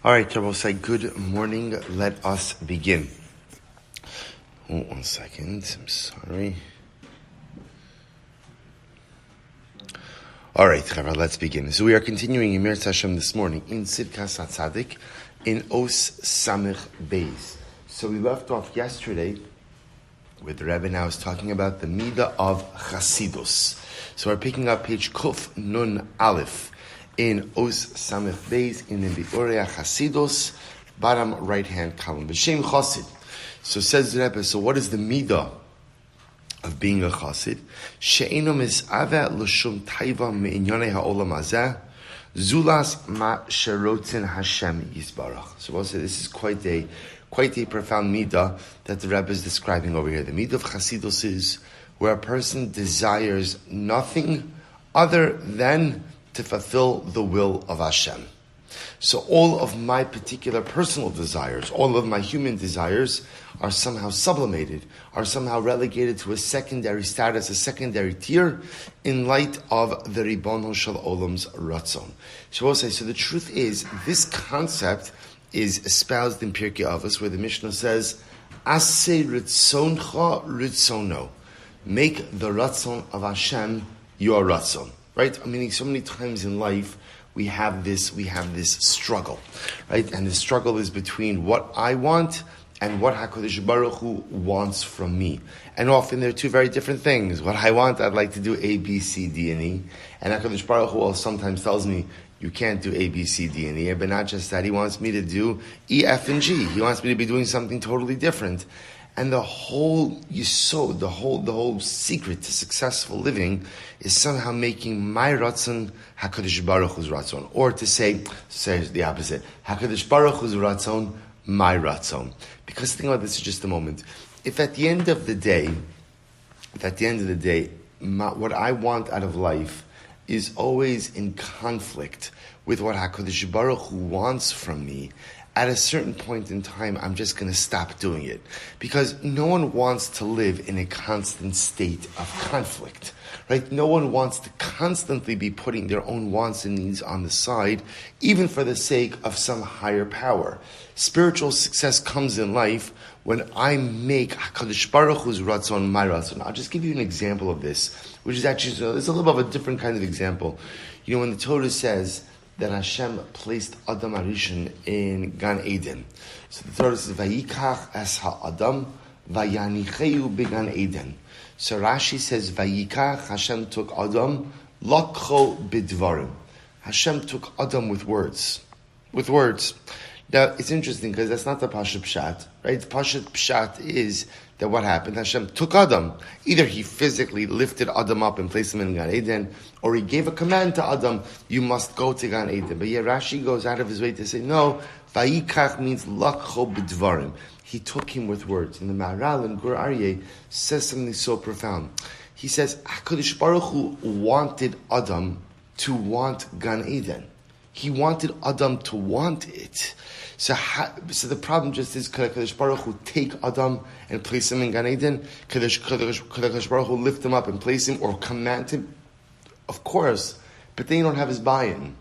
All right, we'll say good morning. Let us begin. Oh, 1 second. I'm sorry. All right, let's begin. So we are continuing in Mir Hashem this morning in Tzidkas Hatzaddik in Os Samich Beis. So we left off yesterday with the Rebbe now is talking about the Midah of Chasidus. So we're picking up page Kuf Nun Aleph in Os Samich Beis in the Bi'uria Chasidus, bottom right hand column. B'Shem Chasid. So says the Rebbe, so what is the Midah of being a Chasid? She'eno mis'ave l'shum taiva me'inyonei ha'olam hazeh zulas ma sherotzin Hashem yisbarach. So we'll say this is quite a profound midah that the Rebbe is describing over here. The midah of Chasidus is where a person desires nothing other than to fulfill the will of Hashem. So all of my particular personal desires, all of my human desires are somehow sublimated, are somehow relegated to a secondary status, a secondary tier, in light of the Ribono Shel Olam's Ratzon. So we'll say, so the truth is, this concept is espoused in Pirkei Avos, where the Mishnah says, Aseh Ritzoncha Ritzono. Make the Ratzon of Hashem your Ratzon. Right? I mean, so many times in life, we have this struggle, right? And the struggle is between what I want and what HaKadosh Baruch Hu wants from me. And often they're two very different things. What I want, I'd like to do A, B, C, D, and E. And HaKadosh Baruch Hu sometimes tells me, you can't do A, B, C, D, and E. But not just that, he wants me to do E, F, and G. He wants me to be doing something totally different. And the whole yisod, the whole secret to successful living is somehow making my ratzon HaKadosh Baruch Hu's ratzon. Or to say the opposite. HaKadosh Baruch Hu's ratzon, my ratzon. Because think about this for just a moment. If at the end of the day, what I want out of life is always in conflict with what HaKadosh Baruch Hu wants from me, at a certain point in time, I'm just going to stop doing it. Because no one wants to live in a constant state of conflict, right? No one wants to constantly be putting their own wants and needs on the side, even for the sake of some higher power. Spiritual success comes in life when I make HaKadosh Baruch Hu's Ratzon my Ratzon. I'll just give you an example of this, which is actually, it's a little bit of a different kind of example. You know, when the Torah says that Hashem placed Adam Arishon in Gan Eden. So the Torah says, Vayikach es ha'adam, vayanicheu began Eden. So Rashi says, Vayikach, Hashem took Adam, lakcho bidvarim. Hashem took Adam with words. With words. Now, it's interesting because that's not the Pashat Pshat, right? The Pashat Pshat is that what happened? Hashem took Adam. Either he physically lifted Adam up and placed him in Gan Eden, or he gave a command to Adam, you must go to Gan Eden. But yet Rashi goes out of his way to say, no, Vayikach means lakcho b'dvarim. He took him with words. And the Maharal in Gur Aryeh says something so profound. He says, HaKadosh Baruch Hu wanted Adam to want Gan Eden. He wanted Adam to want it. So the problem just is, could HaKadosh Baruch Hu take Adam and place him in Gan Eden? Could HaKadosh Baruch Hu lift him up and place him or command him? Of course, but then you don't have his buy-in.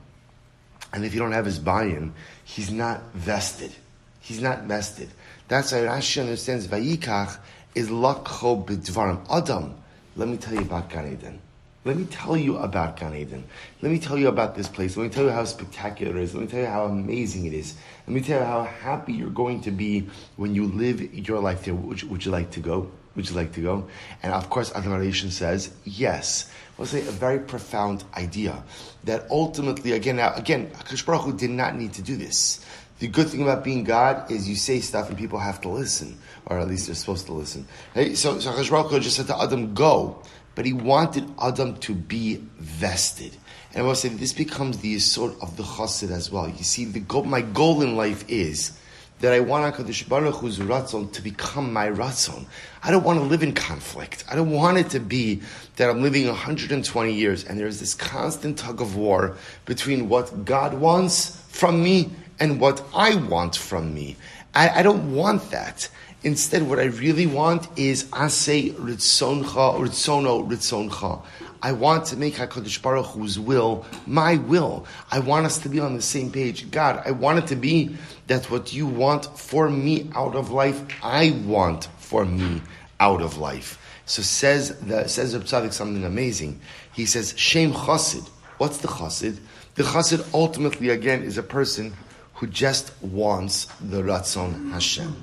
And if you don't have his buy-in, he's not vested. He's not vested. That's why Rashi understands Vayikach is lakcho b'dvarim. Adam, let me tell you about Gan Eden. Let me tell you about Gan Eden. Let me tell you about this place. Let me tell you how spectacular it is. Let me tell you how amazing it is. Let me tell you how happy you're going to be when you live your life there. Would you like to go? Would you like to go? And of course, Adam Arishon says, yes. We'll say a very profound idea that ultimately, again, HaKadosh Baruch Hu did not need to do this. The good thing about being God is you say stuff and people have to listen, or at least they're supposed to listen. Right? So HaKadosh Baruch Hu just said to Adam, go. But he wanted Adam to be vested. And I will say this becomes the yesod of the chassid as well. You see, my goal in life is that I want HaKadosh Baruch Hu's ratzon to become my ratzon. I don't want to live in conflict. I don't want it to be that I'm living 120 years and there's this constant tug of war between what God wants from me and what I want from me. I don't want that. Instead, what I really want is Aseh Ritzoncha, Ritzono, Ritzoncha. I want to make HaKadosh Baruch Hu's will my will. I want us to be on the same page. God, I want it to be that what you want for me out of life, I want for me out of life. So says Rabbi Tzaddik something amazing. He says, Shem Chassid. What's the Chassid? The Chassid ultimately, again, is a person who just wants the Ratzon Hashem.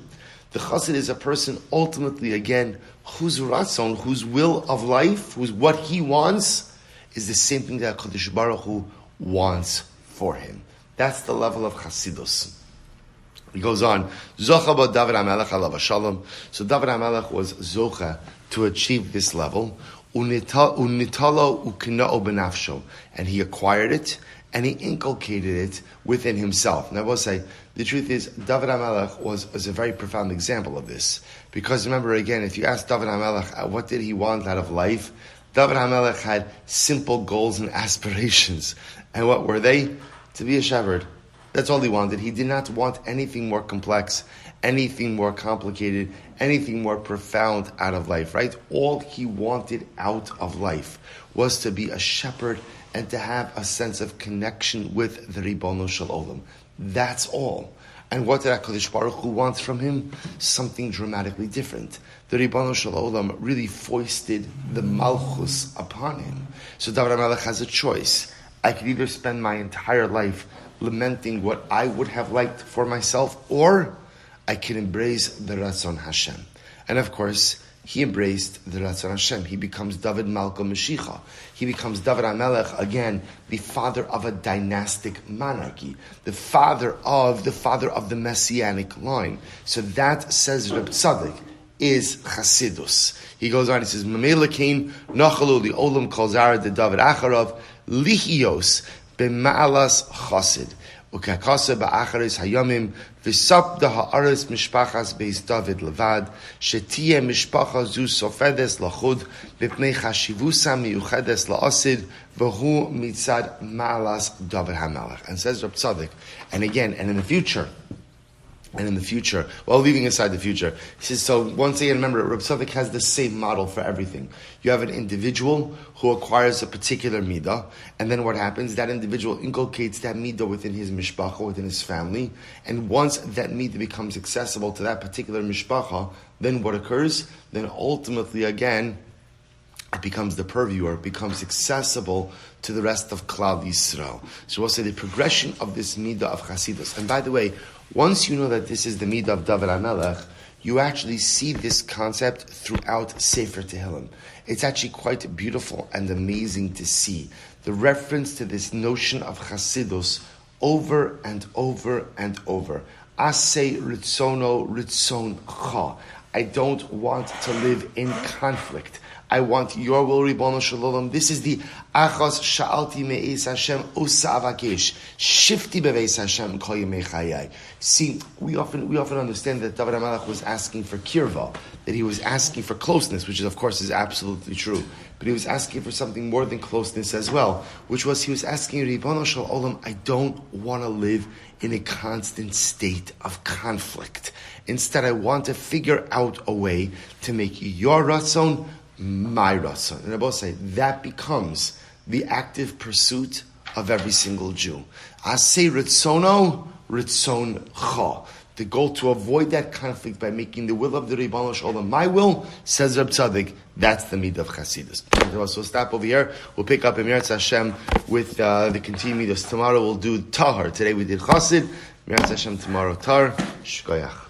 The Chassid is a person ultimately, again, whose Ratzon, whose will of life, whose what he wants, is the same thing that HaKadosh Baruch Hu wants for him. That's the level of Chasidus. He goes on, Zocha ba David HaMelech alav shalom. So David HaMelech was Zocha to achieve this level. Unitalo ukina'o benafsho. And he acquired it, and he inculcated it within himself. And I will say, the truth is, David HaMelech was a very profound example of this. Because remember, again, if you ask David HaMelech, what did he want out of life? David HaMelech had simple goals and aspirations. And what were they? To be a shepherd. That's all he wanted. He did not want anything more complex, anything more complicated, anything more profound out of life, right? All he wanted out of life was to be a shepherd and to have a sense of connection with the Ribono Shel Olam. That's all. And what did HaKadosh Baruch Hu want from him? Something dramatically different. The Ribono Shel Olam really foisted the Malchus upon him. So David HaMelech has a choice. I could either spend my entire life lamenting what I would have liked for myself, or I can embrace the Ratzon Hashem. And of course, he embraced the Ratzon Hashem. He becomes David Malka Mashiach. He becomes David HaMelech, again, the father of a dynastic monarchy, the father of the Messianic line. So that, says Reb Tzaddik, is Chasidus. He goes on, he says, Mamela Kain, Nachalu li Olam Kol Zara de David Acharav, Lichios, B'ma'alas Chasid. Ukakasa ba'acharis hayamim v'sabda ha'aris mishpachas beis David levad shetiyeh mishpacha zu sofedes lachud b'pnei chashivusa miyuchedes la'asid v'hu mitzad ma'alas David HaMelech. And says Reb Tzaddik, and in the future, well, leaving aside the future, he says, so once again, remember, Rabbi Silber has the same model for everything. You have an individual who acquires a particular midah, and then what happens? That individual inculcates that midah within his mishpacha, within his family, and once that midah becomes accessible to that particular mishpacha, then what occurs? Then ultimately, again, it becomes the purview, or it becomes accessible to the rest of Klal Yisrael. So we'll say the progression of this midah of Chasidus. And by the way, once you know that this is the midah of David HaMelech, you actually see this concept throughout Sefer Tehillim. It's actually quite beautiful and amazing to see the reference to this notion of Chasidus over and over and over. Aseh ritzono ritzon cha. I don't want to live in conflict. I want your will, Ribono Shel Olam. This is the Achos Sha'alti Me'ez Hashem Usa Avakesh Shifti Beveis Hashem Kol Yemei Chayai. See, we often understand that David HaMelech was asking for kirva, that he was asking for closeness, which is, of course, is absolutely true. But he was asking for something more than closeness as well, which was he was asking Ribono Shel Olam, I don't want to live in a constant state of conflict. Instead, I want to figure out a way to make your ratzon my ratzon. And I both say that becomes the active pursuit of every single Jew. Aseh ritzono ritzon cha. The goal to avoid that conflict by making the will of the Ribono Shel Olam my will, says Reb Tzaddik, that's the midah of Chasidus. So stop over here. We'll pick up Emirat Hashem with the continued midas. Tomorrow we'll do Tahar. Today we did Chasid. Emirat Hashem tomorrow Tar. Shkoyach.